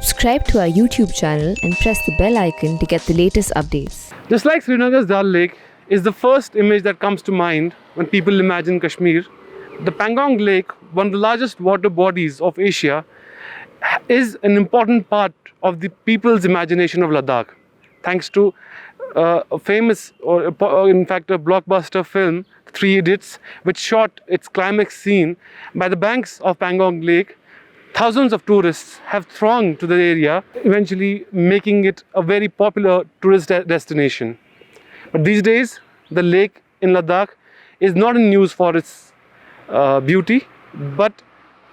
Subscribe to our YouTube channel and press the bell icon to get the latest updates. Just like Srinagar's Dal Lake is the first image that comes to mind when people imagine Kashmir, the Panggong Lake, one of the largest water bodies of Asia, is an important part of the people's imagination of Ladakh. Thanks to a famous, or in fact a blockbuster film, Three Idiots, which shot its climax scene by the banks of Pangong Lake, thousands of tourists have thronged to the area, eventually making it a very popular tourist destination. But these days, the lake in Ladakh is not in news for its beauty, but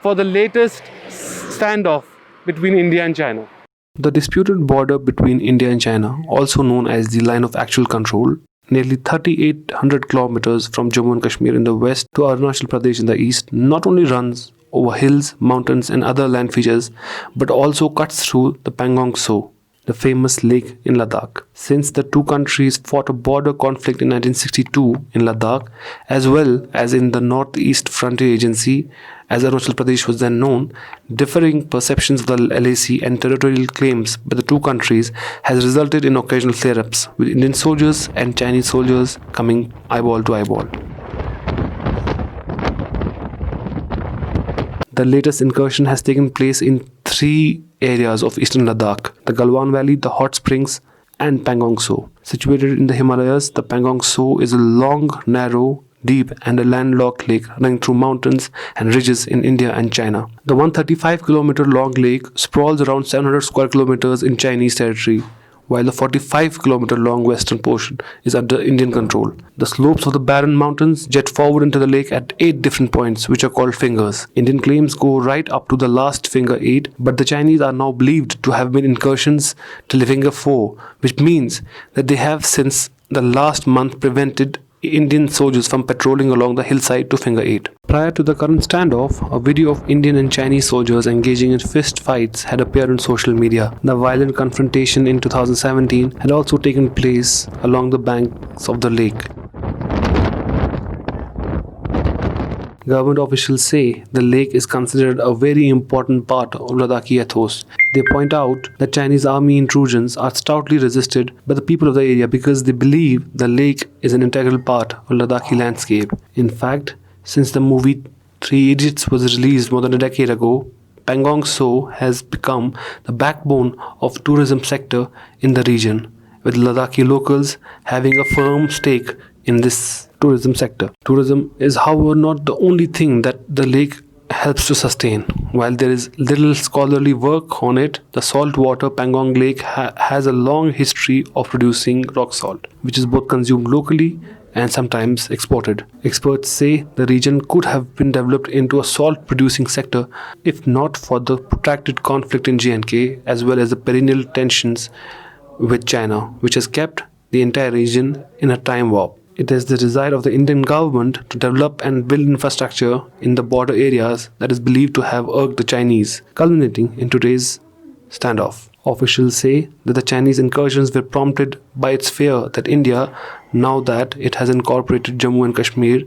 for the latest standoff between India and China. The disputed border between India and China, also known as the Line of Actual Control, nearly 3,800 kilometers from Jammu and Kashmir in the west to Arunachal Pradesh in the east, not only runs over hills, mountains and other land features, but also cuts through the Pangong Tso, the famous lake in Ladakh. Since the two countries fought a border conflict in 1962 in Ladakh, as well as in the Northeast Frontier Agency, as Arunachal Pradesh was then known, differing perceptions of the LAC and territorial claims by the two countries has resulted in occasional flare-ups, with Indian soldiers and Chinese soldiers coming eyeball to eyeball. The latest incursion has taken place in three areas of eastern Ladakh: the Galwan Valley, the Hot Springs and Panggong Tso. Situated in the Himalayas, the Panggong Tso is a long, narrow, deep and a landlocked lake running through mountains and ridges in India and China. The 135-kilometer long lake sprawls around 700 square kilometers in Chinese territory, while the 45-kilometer long western portion is under Indian control. The slopes of the barren mountains jet forward into the lake at 8 different points, which are called fingers. Indian claims go right up to the last finger 8, but the Chinese are now believed to have made incursions till finger 4, which means that they have since the last month prevented Indian soldiers from patrolling along the hillside to finger 8. Prior to the current standoff, a video of Indian and Chinese soldiers engaging in fist fights had appeared on social media. The violent confrontation in 2017 had also taken place along the banks of the lake. Government officials say the lake is considered a very important part of Ladakhi ethos. They point out that Chinese army intrusions are stoutly resisted by the people of the area because they believe the lake is an integral part of Ladakhi landscape. In fact, since the movie Three Idiots was released more than a decade ago, Panggong Tso has become the backbone of tourism sector in the region, with Ladakhi locals having a firm stake in this tourism sector. Tourism is, however, not the only thing that the lake helps to sustain. While there is little scholarly work on it, the saltwater Panggong Lake has a long history of producing rock salt, which is both consumed locally and sometimes exported. Experts say the region could have been developed into a salt-producing sector if not for the protracted conflict in J&K, as well as the perennial tensions with China, which has kept the entire region in a time warp. It is the desire of the Indian government to develop and build infrastructure in the border areas that is believed to have irked the Chinese, culminating in today's standoff. Officials say that the Chinese incursions were prompted by its fear that India, now that it has incorporated Jammu and Kashmir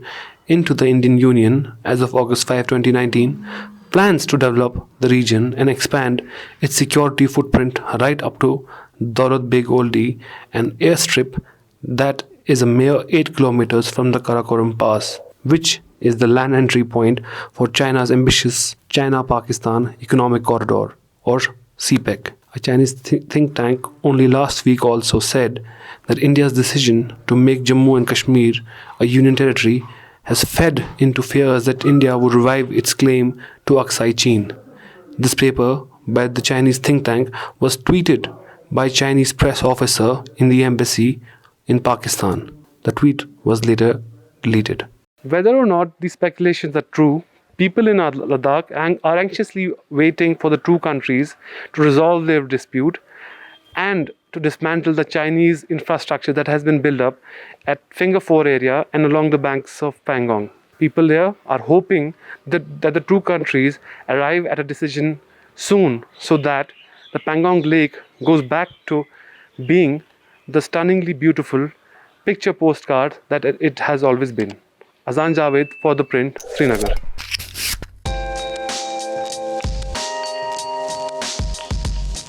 into the Indian Union as of August 5, 2019, plans to develop the region and expand its security footprint right up to Daulat Beg Oldi, an airstrip that is a mere 8 kilometers from the Karakoram Pass, which is the land entry point for China's ambitious China-Pakistan Economic Corridor, or CPEC. A Chinese think tank only last week also said that India's decision to make Jammu and Kashmir a union territory has fed into fears that India would revive its claim to Aksai Chin. This paper by the Chinese think tank was tweeted by a Chinese press officer in the embassy in Pakistan. The tweet was later deleted. Whether or not these speculations are true, people in Ladakh are anxiously waiting for the two countries to resolve their dispute and to dismantle the Chinese infrastructure that has been built up at Finger 4 area and along the banks of Pangong. People there are hoping that the two countries arrive at a decision soon so that the Panggong Lake goes back to being the stunningly beautiful picture postcard that it has always been. Azaam Javaid for ThePrint, Srinagar.